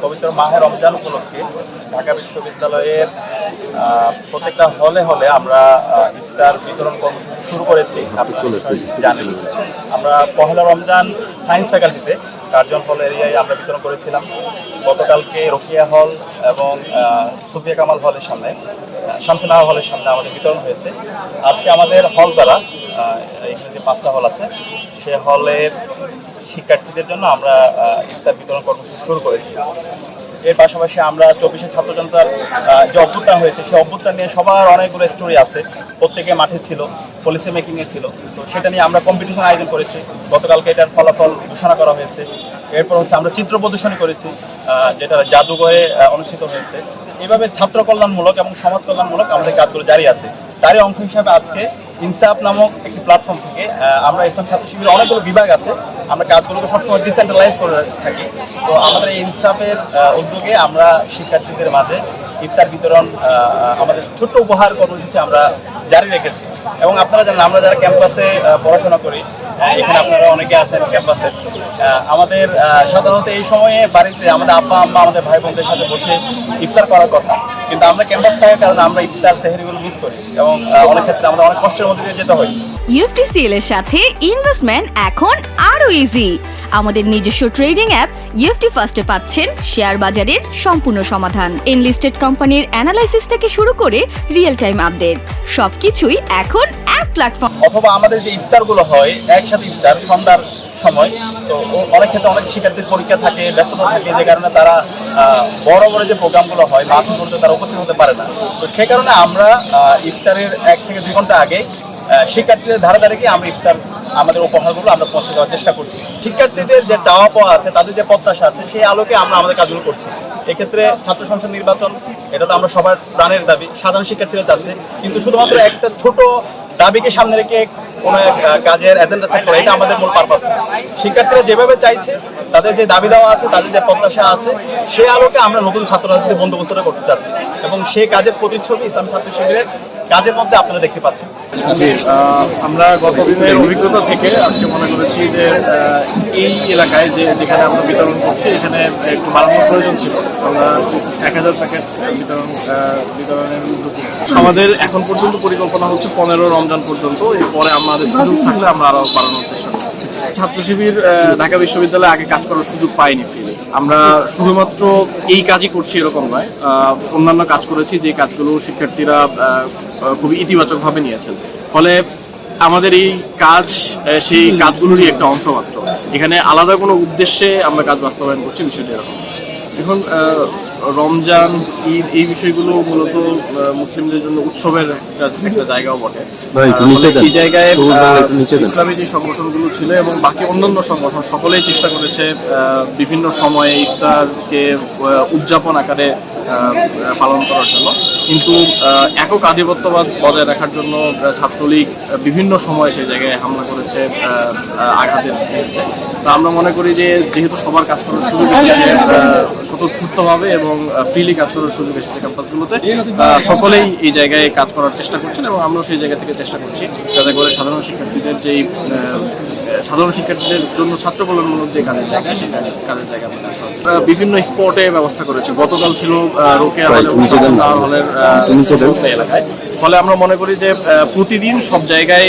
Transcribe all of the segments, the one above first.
পবিত্র মাহে রমজান উপলক্ষে ঢাকা বিশ্ববিদ্যালয়ের প্রত্যেকটা হলে হলে আমরা ইফতার বিতরণ কর্মসূচি শুরু করেছি। আপনি জানেন, আমরা পহেলা রমজান সায়েন্স ফ্যাকাল্টিতে কার্জন হল এরিয়ায় আমরা বিতরণ করেছিলাম। গতকালকে রোকিয়া হল এবং সুফিয়া কামাল হলের সামনে, শামসুনাহার হলের সামনে আমাদের বিতরণ হয়েছে। আজকে আমাদের হল দ্বারা এখানে যে 5টা হল আছে, সে হলের শিক্ষার্থীদের জন্য আমরা ইফতার বিতরণ কর্মসূচি শুরু করেছি। এর পাশাপাশি আমরা 24শে ছাত্র জনতার যে অভ্যুত্থান হয়েছে, সেই অভ্যুত্থান নিয়ে সবার অনেকগুলো স্টোরি আছে। প্রত্যেকে মাঠে ছিল, পলিসি মেকিংয়ে ছিল, তো সেটা নিয়ে আমরা কম্পিটিশন আয়োজন করেছি। গতকালকে এটার ফলাফল ঘোষণা করা হয়েছে। এরপর হচ্ছে আমরা চিত্র প্রদর্শনী করেছি, যেটা জাদুঘরে অনুষ্ঠিত হয়েছে। এইভাবে ছাত্র কল্যাণমূলক এবং সমাজ কল্যাণমূলক আমাদের কাজগুলো জারি আছে। তারই অংশ হিসাবে আজকে ইনসাফ নামক একটি প্ল্যাটফর্ম থেকে আমরা ইসলাম ছাত্র শিবিরের অনেকগুলো বিভাগ আছে, আমরা কাজগুলোকে সবসময় ডিসেন্ট্রালাইজ করে থাকি। তো আমাদের এই ইনসাফের উদ্যোগে আমরা শিক্ষার্থীদের মাঝে ইফতার বিতরণ, আমাদের ছোট্ট উপহার কর্মসূচি আমরা জারি রেখেছি। এবং আপনারা জানেন, আমরা যারা ক্যাম্পাসে পড়াশোনা করি, এখানে আপনারা অনেকে আছেন ক্যাম্পাসে, আমাদের সাধারণত এই সময়ে বাড়িতে আমাদের আব্বা আম্মা আমাদের ভাই বোনদের সাথে বসে ইফতার করার কথা, কিন্তু আমরা ক্যাম্পাস থাকার কারণে আমরা ইফতার সেহরিগুলো মিস করি এবং অনেক ক্ষেত্রে আমরা অনেক কষ্টের মধ্যে দিয়ে যেতে হয়। UFTCL এর সাথে ইনভেস্টমেন্ট এখন আরো ইজি। আমাদের নিজস্ব ট্রেডিং অ্যাপ UFT ফার্স্টে পাচ্ছেন শেয়ার বাজারের সম্পূর্ণ সমাধান, এনলিস্টেড কোম্পানির অ্যানালাইসিস থেকে শুরু করে রিয়েল টাইম আপডেট, সবকিছুই এখন এক প্ল্যাটফর্ম। অথবা আমাদের যে ইফতারগুলো হয়, একসাথে ইফতার সন্ধ্যার সময়, তো অনেক ক্ষেত্রে অনেক শিক্ষার্থীর পরীক্ষা থাকে, ব্যস্ততা থাকে, যে কারণে তারা বড় বড় যে প্রোগ্রামগুলো হয় মাঠ পর্যন্ত তারা উপস্থিত হতে পারে না। তো সে কারণে আমরা ইফতারের 1 থেকে 2 ঘন্টা আগে শিক্ষার্থীদের ধারে ধারে গিয়ে আমরা ইফতার আমাদের উপহারগুলো আমরা পৌঁছে দেওয়ার চেষ্টা করছি। শিক্ষার্থীদের যে চাওয়া পাওয়া আছে, তাদের যে প্রত্যাশা আছে, সেই আলোকে আমরা আমাদের কাজগুলো করছি। এক্ষেত্রে ছাত্র সংসদ নির্বাচন, এটা তো আমরা সবার প্রাণের দাবি, সাধারণ শিক্ষার্থীরা চাচ্ছে, কিন্তু শুধুমাত্র একটা ছোট দাবিকে সামনে রেখে কোনো কাজের এজেন্ডা সেট করা, এটা আমাদের মূল পারপাস না। শিক্ষার্থীরা যেভাবে চাইছে, তাদের যে দাবি দেওয়া আছে, তাদের যে প্রত্যাশা আছে, সে আলোকে আমরা নতুন ছাত্রছাত্রীদের বন্দোবস্তটা করতে চাচ্ছি এবং সেই কাজের প্রতিচ্ছবি ইসলাম ছাত্র শিবিরের কাজের মধ্যে আপনারা দেখতে পাচ্ছেন। আমরা গতদিনের অভিজ্ঞতা থেকে আজকে মনে করেছি যে এই এলাকায় যেখানে আমরা বিতরণ করছি, এখানে একটু বাড়ানোর প্রয়োজন ছিল। আমরা 1000 প্যাকেট বিতরণের উদ্যোগ নিয়েছি। আমাদের এখন পর্যন্ত পরিকল্পনা হচ্ছে 15 রমজান পর্যন্ত। এরপরে আমাদের সুযোগ থাকলে আমরা আরো বাড়ানোর চেষ্টা করব। ছাত্র শিবির ঢাকা বিশ্ববিদ্যালয়ে আগে কাজ করার সুযোগ পাইনি ফ্রিতে। আমরা শুধুমাত্র এই কাজই করছি এরকম নয়, অন্যান্য কাজ করেছি যে কাজগুলো শিক্ষার্থীরা খুবই ইতিবাচকভাবে নিয়েছেন। ফলে আমাদের এই কাজ সেই কাজগুলোরই একটা অংশ মাত্র। এখানে আলাদা কোনো উদ্দেশ্যে আমরা কাজ বাস্তবায়ন করছি, বিষয়টি এরকম। এখন রমজান, ঈদ, এই বিষয়গুলো মূলত মুসলিমদের জন্য উৎসবের একটা জায়গাও বটে। এই জায়গায় ইসলামী যে সংগঠনগুলো ছিল এবং বাকি অন্যান্য সংগঠন সকলেই চেষ্টা করেছে বিভিন্ন সময়ে ইফতারকে উদযাপন আকারে পালন করার জন্য, কিন্তু একক আধিপত্যবাদ বজায় রাখার জন্য ছাত্রলীগ বিভিন্ন সময় সেই জায়গায় হামলা করেছে, আঘাত দিয়েছে। তো আমরা মনে করি যে যেহেতু সবার কাজ করার সুযোগ এসেছে স্বতঃস্ফূর্তভাবে এবং ফ্রিলি কাজ করার সুযোগ এসেছে ক্যাম্পাসগুলোতে, সকলেই এই জায়গায় কাজ করার চেষ্টা করছেন এবং আমরাও সেই জায়গা থেকে চেষ্টা করছি যাতে করে সাধারণ শিক্ষার্থীদের জন্য ছাত্র কল্যাণমূলক যে কাজের জায়গা, সেই কাজের জায়গা বিভিন্ন স্পটে ব্যবস্থা করেছে। গতকাল ছিল রোকেয়া হলের এলাকায়। ফলে আমরা মনে করি যে প্রতিদিন সব জায়গায়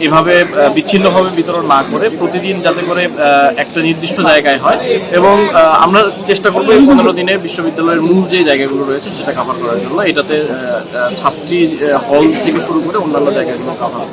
এভাবে বিচ্ছিন্নভাবে বিতরণ না করে প্রতিদিন যাতে করে একটা নির্দিষ্ট জায়গায় হয়, এবং আমরা চেষ্টা করবো এই 15 দিনে বিশ্ববিদ্যালয়ের মূল যে জায়গাগুলো রয়েছে সেটা কভার করার জন্য। এটাতে ছাত্রী হল থেকে শুরু করে অন্যান্য জায়গাগুলো কভার।